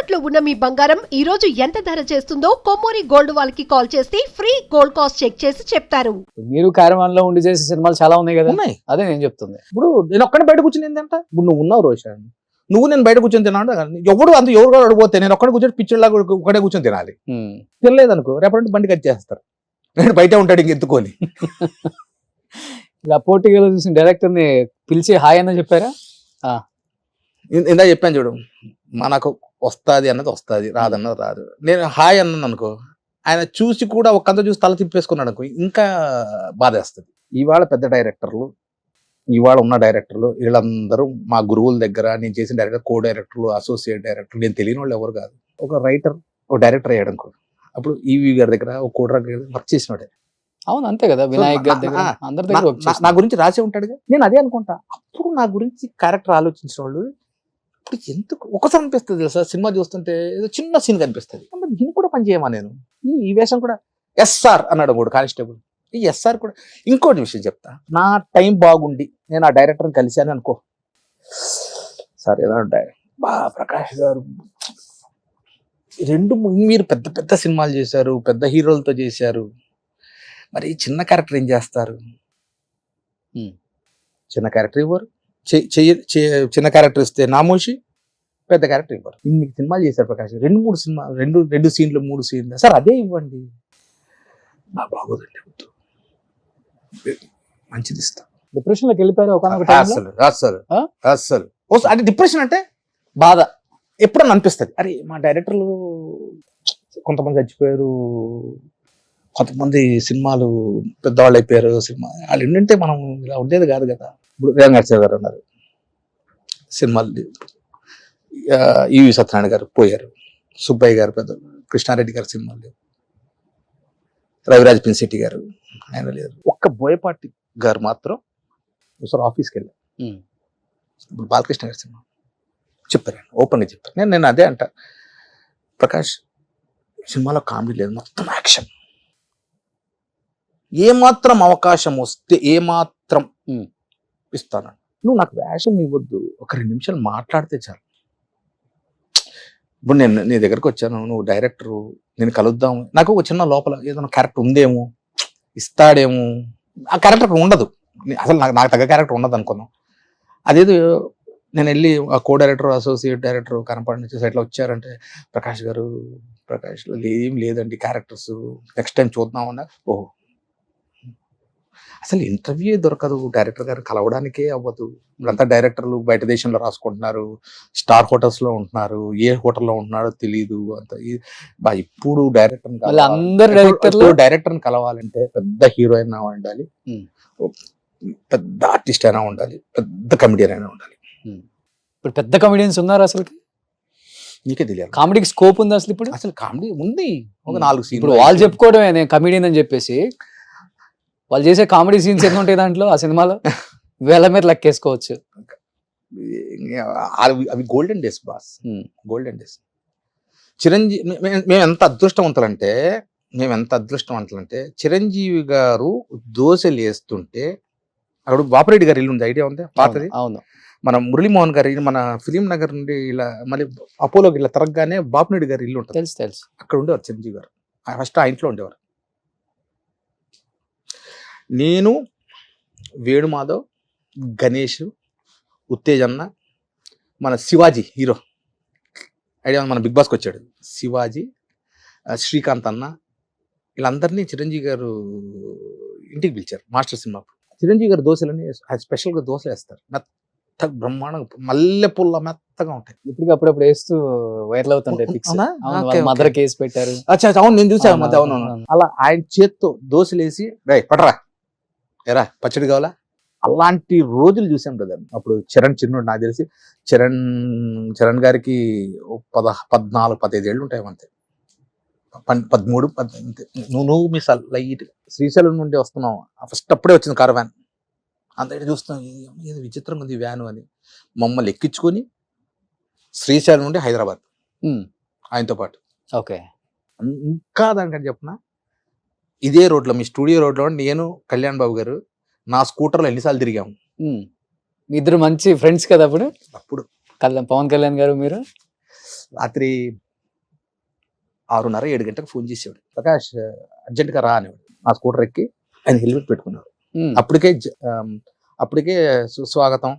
తాకట్టులో ఉన్న మీ బంగారం ఈ రోజు ఎంత ధర చేస్తుందో కొమ్మూరి గోల్డ్ వాళ్ళకి కాల్ చేస్తే ఫ్రీ గోల్డ్ కాస్ట్ చెక్ చేసి చెప్తారు. మీరు క్యారవాన్ లో ఉండి చేసే సినిమాలు చాలా ఉన్నాయి కదా. ఉన్నాయి. అదే నేను చెప్తుంది. ఇప్పుడు నేను ఒక్కడే బయట కూర్చుని ఏంటంట, ఇప్పుడు నువ్వు ఉన్నావు రోషన్, నువ్వు నేను బయట కూర్చొని తిన్నాను, ఎవరు కూడా అడిగిపోతే నేను ఒక్కడే కూర్చొని పిచ్చర్లాగా ఒక్కడే కూర్చొని తినాలి. తినలేదనుకో రేపటి బండి కట్ చేస్తారు, నేను బయట ఉంటాడు ఇంక ఎత్తుకొని. ఇలా పోటీగా చూసిన డైరెక్టర్ ని పిలిచి హాయ్ అన్న చెప్పారా? ఇందా చెప్పాను చూడు, మనకు వస్తుంది అన్నది వస్తుంది, రాదన్నది రాదు. నేను హాయ్ అన్నాను అనుకో, ఆయన చూసి కూడా ఒక్కంత చూసి తల తిప్పేసుకున్నాడు అనుకో, ఇంకా బాధేస్తుంది. ఇవాళ పెద్ద డైరెక్టర్లు, ఇవాళ ఉన్న డైరెక్టర్లు వీళ్ళందరూ మా గురువుల దగ్గర, నేను చేసిన డైరెక్టర్, కో డైరెక్టర్లు, అసోసియేట్ డైరెక్టర్లు, నేను తెలియని వాళ్ళు ఎవరు కాదు. ఒక రైటర్ ఒక డైరెక్టర్ అయ్యాడు అనుకో, అప్పుడు ఈవి గారి దగ్గర ఒక కో డైరెక్టర్ వర్క్ చేసినాడే. అవును, అంతే కదా. వినాయక్ గారి దగ్గర అందరి దగ్గర నా గురించి రాసే ఉంటాడుగా. నేను అదే అనుకుంటా, అప్పుడు నా గురించి క్యారెక్టర్ ఆలోచించిన వాళ్ళు ఇప్పుడు ఎందుకు ఒకసారి అనిపిస్తుంది తెలుసా, సినిమా చూస్తుంటే ఏదో చిన్న సీన్ కనిపిస్తుంది, దీన్ని కూడా పని చేయమా నేను, ఈ వేషం కూడా ఎస్ఆర్ అన్నాడు కూడా కానిస్టేబుల్. ఈ ఎస్ఆర్ కూడా ఇంకోటి విషయం చెప్తా, నా టైం బాగుండి నేను ఆ డైరెక్టర్ని కలిశాను అనుకో, సార్ ఏదంటే ప్రకాష్ గారు మీరు పెద్ద పెద్ద సినిమాలు చేశారు, పెద్ద హీరోలతో చేశారు, మరి చిన్న క్యారెక్టర్ ఏం చేస్తారు? చిన్న క్యారెక్టర్ ఇవ్వరు, చిన్న క్యారెక్టర్ ఇస్తే నామోషి, పెద్ద క్యారెక్టర్ ఇవ్వరు. ఇన్ని సినిమాలు చేశారు ప్రకాష్, 2-3 సినిమాలు, 2 సీన్లు 3 సీన్లు, సార్ అదే ఇవ్వండి. బాగోదండి, మంచిది ఇస్తా. డిప్రెషన్ లోకి వెళ్ళిపోయారు అసలు అంటే డిప్రెషన్ అంటే బాధ ఎప్పుడన్నా అనిపిస్తుంది, అరే మా డైరెక్టర్లు కొంతమంది చచ్చిపోయారు, కొంతమంది సినిమాలు పెద్దవాళ్ళు అయిపోయారు, సినిమా వాళ్ళు ఏంటంటే మనం ఇలా ఉండేది కాదు కదా. ఇప్పుడు రేవంగాచార్య గారు ఉన్నారు, సినిమాలు ఈవి సత్యనారాయణ గారు పోయారు, సుబ్బయ్య గారు పెద్ద, కృష్ణారెడ్డి గారి సినిమాలు లేవు, రవిరాజ్ పిన్శెట్టి గారు ఆయన లేరు, ఒక్క బోయపాటి గారు మాత్రం ఒకసారి ఆఫీస్కి వెళ్ళారు. ఇప్పుడు బాలకృష్ణ గారి సినిమా చెప్పారు, ఓపెన్గా చెప్పారు. నేను అదే అంట, ప్రకాష్ సినిమాలో కామెడీ లేదు, మొత్తం యాక్షన్. ఏమాత్రం అవకాశం వస్తే ఏమాత్రం ఇస్తాను, నువ్వు నాకు వేషం ఇవ్వద్దు, ఒక 2 నిమిషాలు మాట్లాడితే చాలు. ఇప్పుడు నేను నీ దగ్గరకు వచ్చాను, నువ్వు డైరెక్టరు, నేను కలుద్దాము, నాకు ఒక చిన్న లోపల ఏదైనా క్యారెక్టర్ ఉందేమో, ఇస్తాడేమో, ఆ క్యారెక్టర్ ఉండదు అసలు, నాకు తగ్గ క్యారెక్టర్ ఉండదు అనుకున్నాం. అదేదో నేను వెళ్ళి ఆ కో డైరెక్టర్, అసోసియేట్ డైరెక్టర్ కనపడి చూసి ఎట్లా వచ్చారంటే, ప్రకాష్ ఏం లేదండి క్యారెక్టర్స్, నెక్స్ట్ టైం చూద్దామన్నా. ఓహో, అసలు ఇంటర్వ్యూ దొరకదు, డైరెక్టర్ గారు కలవడానికే అవ్వదు. ఇప్పుడంతా డైరెక్టర్లు బయట దేశంలో రాసుకుంటున్నారు, స్టార్ హోటల్స్ లో ఉంటున్నారు, ఏ హోటల్లో ఉంటున్నారో తెలియదు అంత. ఇప్పుడు డైరెక్టర్ని కలవాలంటే పెద్ద హీరోయిన్ అయినా ఉండాలి, పెద్ద ఆర్టిస్ట్ అయినా ఉండాలి, పెద్ద కమెడియన్ అయినా ఉండాలి. ఇప్పుడు పెద్ద కమెడియన్స్ ఉన్నారు అసలు, నీకే తెలియాలి. కామెడీకి స్కోప్ ఉంది అసలు ఇప్పుడు? అసలు కామెడీ ఉంది, ఒక 4 సీన్లు. ఇప్పుడు వాళ్ళు చెప్పుకోవడమే నేను కమెడియన్ అని చెప్పేసి, వాళ్ళు చేసే కామెడీ సీన్స్ ఎన్ని ఉంటాయి దాంట్లో, ఆ సినిమాలో వేల మీద లెక్కేసుకోవచ్చు. అవి golden days boss, golden days. Chiranjeevi, మేము ఎంత అదృష్టవంతులంటే చిరంజీవి గారు దోశలు వేస్తుంటే అక్కడ బాపిరెడ్డి గారి ఇల్లు ఉంది, ఐడియా ఉంది పాతది. అవును, మన మురళీమోహన్ గారి, మన ఫిలిం నగర్ నుండి ఇలా మళ్ళీ అపోలోకి ఇలా తిరగగానే బాపిరెడ్డి గారి ఇల్లు ఉంటుంది, తెలుసు. అక్కడ ఉండేవారు చిరంజీవి గారు, ఫస్ట్ ఆ ఇంట్లో ఉండేవారు. నేను, వేణుమాధవ్, గణేష్, ఉత్తేజన్న, మన శివాజీ హీరో ఐడియా, మన బిగ్ బాస్కి వచ్చాడు శివాజీ, శ్రీకాంత్ అన్న, వీళ్ళందరినీ చిరంజీవి గారు ఇంటికి పిలిచారు మాస్టర్ సినిమా. చిరంజీవి గారు దోశలని స్పెషల్గా దోశలు వేస్తారు, మెత్తగా బ్రహ్మాండంగా, మల్లె పుల్ల మెత్తగా ఉంటాయి. ఇప్పుడు అప్పుడప్పుడు వేస్తూ వైరల్ అవుతుంటాయి. మదర్ కేసు పెట్టారు. అవును, నేను చూసాను మధ్య. అవును, అలా ఆయన చేత్తో దోశలు వేసి పట్టరా ఎరా పచ్చడి కావాలా, అలాంటి రోజులు చూసాం బ్రదర్. అప్పుడు చరణ్ చిన్నోడు, నాకు తెలిసి చరణ్ గారికి 14-15 ఏళ్ళు ఉంటాయి అంతే, 13-18. నువ్వు మిస్ లైట్ శ్రీశైలం నుండి వస్తున్నావు, ఫస్ట్ అప్పుడే వచ్చింది కారవాన్, అందరి చూస్తున్నాం, ఏదో విచిత్రంగా ఉంది వ్యాను అని. మమ్మల్ని ఎక్కించుకొని శ్రీశైలం నుండి హైదరాబాద్ ఆయనతో పాటు. ఓకే, ఇంకా దానికని చెప్పిన ఇదే రోడ్లో, మీ స్టూడియో రోడ్లో నేను, కళ్యాణ్ బాబు గారు నా స్కూటర్లో ఎన్నిసార్లు తిరిగాము. మీ ఇద్దరు మంచి ఫ్రెండ్స్ కదా అప్పుడు అప్పుడు పవన్ కళ్యాణ్ గారు మీరు. రాత్రి 6:30, 7 గంటలకు ఫోన్ చేసేవాడు. ప్రకాష్ అర్జెంట్గా రా అనేవాడు. నా స్కూటర్ ఎక్కి ఆయన హెల్మెట్ పెట్టుకున్నాడు. అప్పటికే సుస్వాగతం,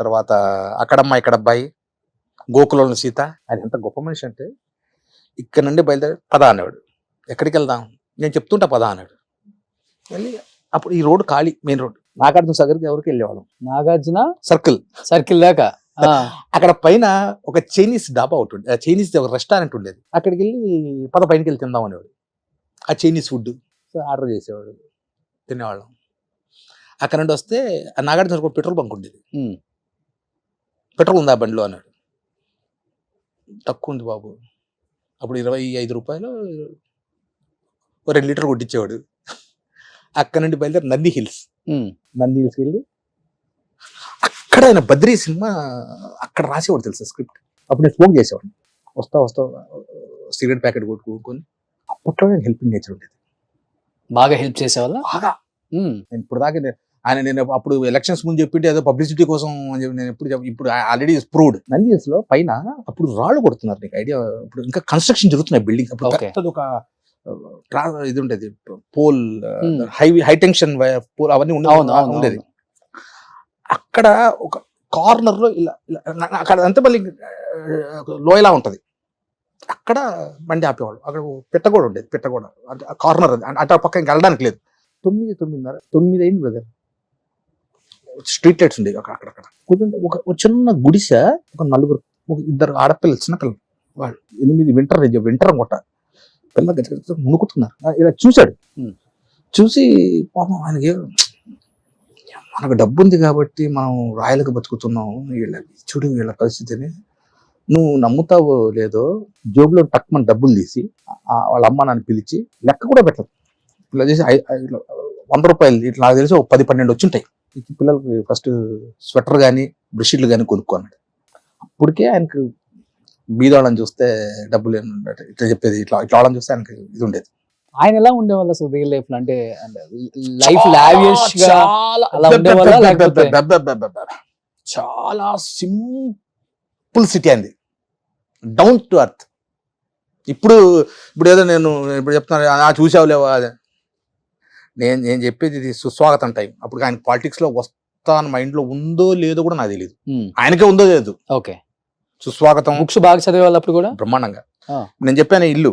తర్వాత అక్కడమ్మ ఇక్కడబ్బాయి, గోకులంలో సీత. ఆయన ఎంత గొప్ప మనిషి అంటే ఇక్కడ నుండి బయలుదేరి పద అనేవాడు. ఎక్కడికి వెళ్దాం, నేను చెప్తుంటా పద అన్నాడు. వెళ్ళి అప్పుడు ఈ రోడ్డు ఖాళీ, మెయిన్ రోడ్, నాగార్జున సాగర్కి ఎవరికి వెళ్ళేవాళ్ళం. నాగార్జున సర్కిల్ దాకా అక్కడ పైన ఒక చైనీస్ డాబా ఒకటి ఉండేది, చైనీస్ ఒక రెస్టారెంట్ ఉండేది. అక్కడికి వెళ్ళి పద పైనకి వెళ్ళి తిందాం అనేవాడు. ఆ చైనీస్ ఫుడ్ ఆర్డర్ చేసేవాడు, తినేవాళ్ళం. అక్కడ నుండి వస్తే ఆ నాగార్జున పెట్రోల్ బంక్ ఉండేది. పెట్రోల్ ఉందా బండిలో అన్నాడు. తక్కువ ఉంది బాబు. అప్పుడు 25 రూపాయలు 2 లీటర్ కొట్టించేవాడు. అక్కడ నుండి బయలుదేరి నంది హిల్స్ వెళ్ళి అక్కడ ఆయన బద్రీ సినిమా అక్కడ రాసేవాడు తెలుసా స్క్రిప్ట్. అప్పుడు నేను స్మోక్ చేసేవాడిని. వస్తా సిగరెట్ ప్యాకెట్ కొట్టుకొని. అప్పట్లో నేను హెల్పింగ్ నేచర్ ఉండేది. బాగా హెల్ప్ చేసేవాళ్ళ బాగా. నేను ఇప్పుడు దాకా నేను అప్పుడు ఎలక్షన్స్ ముందు చెప్పింటే ఏదో పబ్లిసిటీ కోసం నేను ఇప్పుడు ఆల్రెడీ ప్రూవ్డ్. నంది హిల్స్ లో పైన అప్పుడు రాళ్ళు కొడుతున్నారు, నీకు ఐడియా? ఇప్పుడు ఇంకా కన్స్ట్రక్షన్ జరుగుతున్నాయి బిల్డింగ్. అప్పుడు పెద్దది ఒక ఇది ఉండేది, పోల్, హై టెన్షన్ పోల్, అవన్నీ ఉండేది. అక్కడ ఒక కార్నర్ లో ఇలా అక్కడ అంతే మళ్ళీ లోయలా ఉంటది. అక్కడ బండి ఆపేవాళ్ళు. అక్కడ పెట్టగోడ ఉండేది, పెట్టగోడ కార్నర్. అది అటు పక్క ఇంకా వెళ్ళడానికి లేదు. 9 అయింది బ్రదర్. స్ట్రీట్ లైట్స్ ఉండేవి అక్కడక్కడ. కొంచెం ఒక చిన్న గుడిసె, ఒక 4 2 ఆడపిల్లలు, చిన్నపిల్లలు, వాళ్ళు 8 వింటర్ అనమాట. పిల్ల మునుకుతున్నారు. ఇలా చూశాడు. చూసి పాపం ఆయనకి, మనకు డబ్బు ఉంది కాబట్టి మనం రాయలకు బతుకుతున్నాం, వీళ్ళ పరిస్థితిని నువ్వు నమ్ముతావో లేదో, జోబులో టక్మని డబ్బులు తీసి వాళ్ళ అమ్మ నాన్న పిలిచి, లెక్క కూడా పెట్టదు, ఇలా చేసి 100 రూపాయలు ఇట్లా నాకు తెలిసి 10-12 వచ్చుంటాయి. పిల్లలకి ఫస్ట్ స్వెటర్ కానీ బ్రష్షీట్లు కానీ కొనుక్కున్నాడు. అప్పటికే ఆయనకు బీదవాళ్ళని చూస్తే డబ్బులు ఇట్లా చెప్పేది, ఇట్లా వాళ్ళని చూస్తే ఆయనకి ఇది ఉండేది. ఆయన ఎలా ఉండేవాళ్ళు అసలు రియల్ లైఫ్ లో? అంటే లైఫ్ లావిష్ గా అలా ఉండేవాళ్ళ, లేకపోతే చాలా సింపుల్ సిటీ అంది, డౌన్ టు అర్త్. ఇప్పుడు ఏదో నేను ఇప్పుడు చెప్తున్నాను చూసావు లేవా, అదే నేను చెప్పేది ఇది సుస్వాగతం టైం. అప్పుడు ఆయన పాలిటిక్స్ లో వస్తా అని మైండ్ లో ఉందో లేదో కూడా నాకు తెలియదు, ఆయనకే ఉందో లేదు. ఓకే, సుస్వాగతం బుక్స్ బాగా చదివేవాళ్ళు అప్పుడు కూడా బ్రహ్మాండంగా. నేను చెప్పాను ఇల్లు,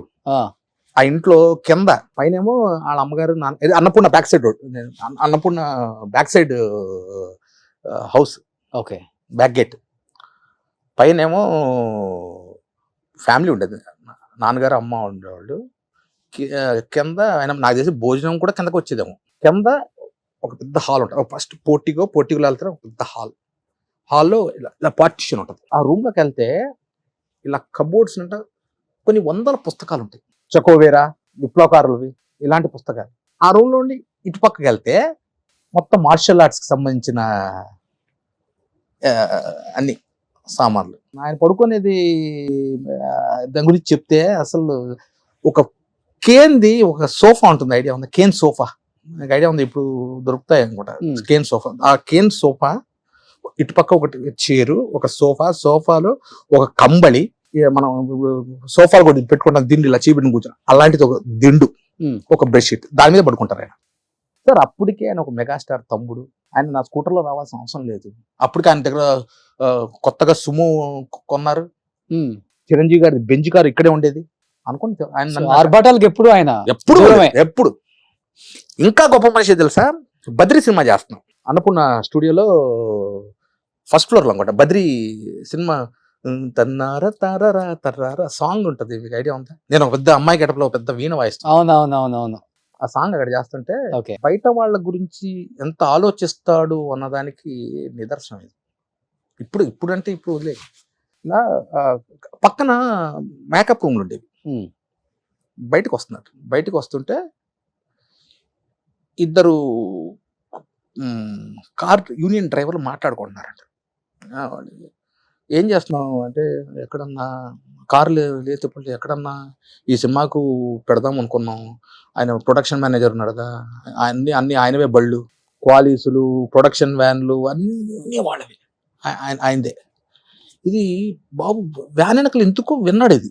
ఆ ఇంట్లో కింద పైనేమో వాళ్ళ అమ్మగారు Annapurna back side road, Annapurna back side house, okay, back gate. పైనేమో ఫ్యామిలీ ఉండేది, నాన్నగారు అమ్మ ఉండేవాళ్ళు. కింద ఆయన నాకు తెలిసి భోజనం కూడా కిందకి వచ్చేదేమో. కింద ఒక పెద్ద హాల్ ఉంటుంది, ఫస్ట్ పోర్టిగోలో వెళ్తారు, ఒక పెద్ద హాల్లో ఇలా పార్టిషన్ ఉంటుంది. ఆ రూమ్లోకి వెళ్తే ఇలా కబోర్డ్స్ అంటే కొన్ని 100 పుస్తకాలు ఉంటాయి, చకోవేరా, విప్లవకారులవి, ఇలాంటి పుస్తకాలు. ఆ రూమ్లో ఉండి ఇటు పక్కకి వెళ్తే మొత్తం మార్షల్ ఆర్ట్స్కి సంబంధించిన అన్ని సామాన్లు. ఆయన పడుకునేది దాని గురించి చెప్తే అసలు ఒక కేన్ది ఒక సోఫా ఉంటుంది, ఐడియా ఉంది? కేన్ సోఫా నాకు ఐడియా ఉంది, ఇప్పుడు దొరుకుతాయి అనుకుంటా. కేన్ సోఫా, ఆ కేన్ సోఫా ఇటుపక్క ఒకటి చైరు, ఒక సోఫాలో ఒక కంబళి, మనం సోఫాలు కూడా పెట్టుకుంటాం, దిండు ఇలా చీపెట్టిన కూర్చొని, అలాంటిది ఒక దిండు, ఒక బెడ్షీట్, దాని మీద పడుకుంటారు ఆయన. సార్ అప్పటికే ఆయన ఒక మెగాస్టార్ తమ్ముడు. ఆయన నా స్కూటర్లో రావాల్సిన అవసరం లేదు. అప్పటికే ఆయన దగ్గర కొత్తగా సుమో కొన్నారు, చిరంజీవి గారి బెంజ్ కారు ఇక్కడే ఉండేది అనుకుంటే. ఆయన ఆర్భాటాలకు ఎప్పుడు ఇంకా గొప్ప మనిషి తెలుసా? బద్రీ సినిమా చేస్తున్నాం అన్నపూర్ణ స్టూడియోలో ఫస్ట్ ఫ్లోర్ లో అనుకుంటా. బద్రీ సినిమా తన్నారా తారారా తర్రారా సాంగ్ ఉంటది, మీకు ఐడియా ఉందా? నేను ఒక పెద్ద అమ్మాయి గడపలో పెద్ద వీణ వాయిస్తాను. అవునవునవునవును. ఆ సాంగ్ అక్కడ చేస్తుంటే బయట వాళ్ళ గురించి ఎంత ఆలోచిస్తాడు అన్నదానికి నిదర్శనం ఇది. ఇప్పుడు అంటే ఇప్పుడు వదిలే. ఇలా పక్కన మేకప్ రూమ్లు ఉండేవి. బయటకు వస్తుంటే ఇద్దరు కార్ యూనియన్ డ్రైవర్లు మాట్లాడుకుంటున్నారంట. ఏం చేస్తున్నావు అంటే, ఎక్కడన్నా కార్లు లేకపోతే ఎక్కడన్నా ఈ సినిమాకు పెడదాం అనుకున్నాం, ఆయన ప్రొడక్షన్ మేనేజర్ ఉన్నాడు కదా, అన్ని ఆయనవే బళ్ళు, క్వాలీసులు, ప్రొడక్షన్ వ్యాన్లు అన్నీ వాళ్ళవి, ఆయనదే. ఇది బాబు వ్యాన్ వెనకలు ఎందుకో విన్నాడు. ఇది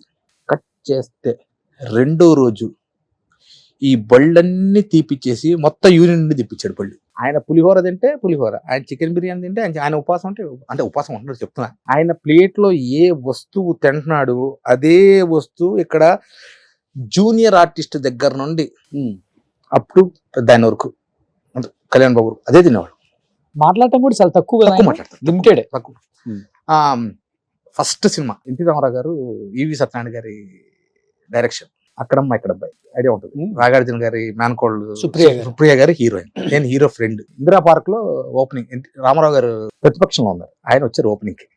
కట్ చేస్తే రెండో రోజు ఈ బళ్ళన్నీ తీపిచ్చేసి మొత్తం యూనియన్ నుండి తెప్పించాడు బళ్ళు. ఆయన పులిహోర తింటే పులిహోర, ఆయన చికెన్ బిర్యానీ తింటే ఆయన ఉపవాసం అంటే ఉపవాసం ఉంటున్నాడు చెప్తున్నా. ఆయన ప్లేట్లో ఏ వస్తువు తింటున్నాడు అదే వస్తువు ఇక్కడ జూనియర్ ఆర్టిస్ట్ దగ్గర నుండి అప్ టు పెద్ద ఆయన వరకు అంటే కళ్యాణ్ బాబు అదే తినేవాడు. మాట్లాడటం కూడా చాలా తక్కువ మాట్లాడతారు, లిమిటెడ్. తక్కువ. ఫస్ట్ సినిమా ఎన్టీ రామారావు గారు, ఈవి సత్యనారాయణ గారి డైరెక్షన్, అక్కడమ్మ ఇక్కడబ్బాయి ఐడియా ఉంటుంది. నాగార్జున గారి మేనకోళ్ళు సుప్రియ గారి హీరోయిన్, నేను హీరో ఫ్రెండ్. ఇందిరా పార్క్ లో ఓపెనింగ్, రామారావు గారు ప్రతిపక్షంలో ఉన్నారు, ఆయన వచ్చారు ఓపెనింగ్ కి,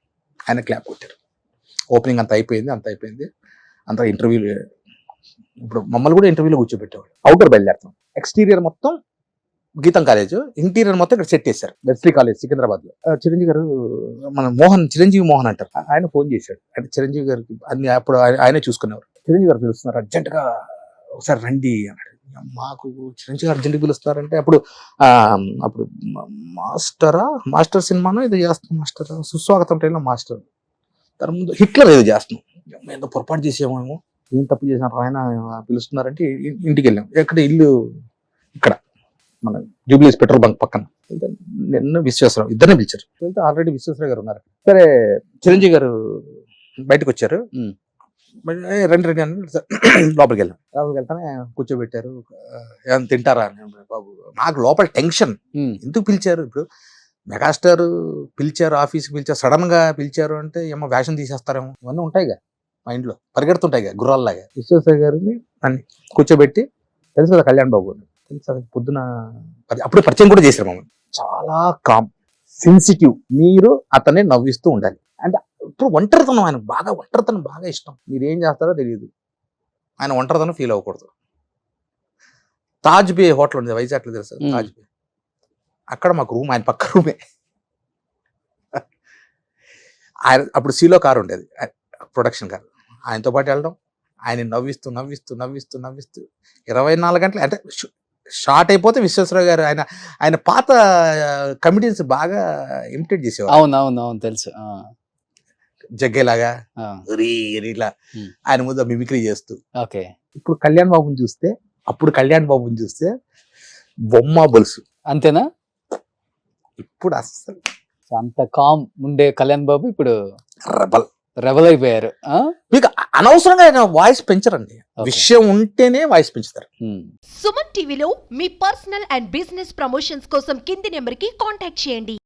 ఆయన క్లాప్ కొట్టారు. ఓపెనింగ్ అంత అయిపోయింది, అంత ఇంటర్వ్యూలు. ఇప్పుడు మమ్మల్ని కూడా ఇంటర్వ్యూలో కూర్చోబెట్టేవాడు. అవుటర్ బయలుదేరుతాం, ఎక్స్టీరియర్ మొత్తం గీతం కాలేజ్, ఇంటీరియర్ మొత్తం ఇక్కడ సెట్ చేశారు వెస్లీ కాలేజ్ సికింద్రాబాద్ లో. చిరంజీవి గారు మన చిరంజీవి మోహన్ అంటారు, ఆయన ఫోన్ చేశాడు. అంటే చిరంజీవి గారికి అన్ని అప్పుడు ఆయనే చూసుకునేవారు. చిరంజీవి గారు పిలుస్తున్నారు అర్జెంట్ గా ఒకసారి రండి అన్నాడు. మాకు చిరంజీవి గారు అర్జెంట్ పిలుస్తున్నారంటే అప్పుడు మాస్టర్ సినిమాను ఇది చేస్తాం, మాస్టర్ సుస్వాగతం ట్రైన్లో మాస్టర్, దాని ముందు హిట్లర్ ఏదో చేస్తున్నాం. ఏదో పొరపాటు చేసేమేమో, ఏం తప్పు చేసినారు ఆయన పిలుస్తున్నారంటే ఇంటికి వెళ్ళాం. ఎక్కడ ఇల్లు ఇక్కడ మన జూబ్లీస్ పెట్రోల్ బంక్ పక్కన. నిన్న విశ్వేశ్వరరావు ఇద్దరిని పిలిచారు. వెళ్తే ఆల్రెడీ విశ్వేశ్వరరావు గారు ఉన్నారు. సరే చిరంజీవి గారు బయటకు వచ్చారు, రండి రండి అని లోపలికి వెళ్ళాం. లోపలికి వెళ్తానే కూర్చోబెట్టారు. ఏమైనా తింటారా అని. బాబు నాకు లోపల టెన్షన్, ఎందుకు పిలిచారు? ఇప్పుడు మెగాస్టార్ పిలిచారు, ఆఫీస్కి పిలిచారు, సడన్ గా పిలిచారు అంటే ఏమో వేషం తీసేస్తారేమో, ఇవన్నీ ఉంటాయిగా మైండ్ లో, పరిగెడుతుంటాయిగా గుర్రాల్లాగా. విశ్వేశ్వర గారిని అన్ని కూర్చోబెట్టి, తెలుసు కదా కళ్యాణ్ బాబు తెలుసు, పొద్దున అప్పుడు పరిచయం కూడా చేశారు మమ్మల్ని. చాలా కామ్, సెన్సిటివ్, మీరు అతన్ని నవ్విస్తూ ఉండాలి. అంటే ఇప్పుడు ఒంటరితనం, ఆయన బాగా ఒంటరితనం బాగా ఇష్టం. మీరు ఏం చేస్తారో తెలియదు, ఆయన ఒంటరితనం ఫీల్ అవ్వకూడదు. తాజ్ బే హోటల్ ఉంది వైజాగ్లో, తెలుసు తాజ్ బే, అక్కడ మాకు రూమ్, ఆయన పక్క రూమే. ఆయన అప్పుడు సీలో కారు ఉండేది, ప్రొడక్షన్ కారు, ఆయనతో పాటు వెళ్ళడం, ఆయన నవ్విస్తూ 24 గంటలు. అంటే షార్ట్ అయిపోతే విశ్వేశ్వరరావు గారు ఆయన పాత కమిటీస్ బాగా ఇమిటేట్ చేసేవారు. అవును తెలుసు. జగ్గేలాగా ఇలా ఆయన ముందు మిమిక్రీ చేస్తూ. ఇప్పుడు కళ్యాణ్ బాబుని చూస్తే, అప్పుడు కళ్యాణ్ బాబుని చూస్తే బొమ్మ బొలుసు అంతేనా? ఇప్పుడు అస్సలు అంత కామ్ ఉండే కళ్యాణ్ బాబు ఇప్పుడు రెబల్ అయిపోయారు. మీకు అనవసరంగా ఆయన వాయిస్ పెంచరండి, విషయం ఉంటేనే వాయిస్ పెంచుతారు. సుమన్ టీవీలో మీ పర్సనల్ అండ్ బిజినెస్ ప్రమోషన్స్ కోసం కింది నెంబర్ కి కాంటాక్ట్ చేయండి.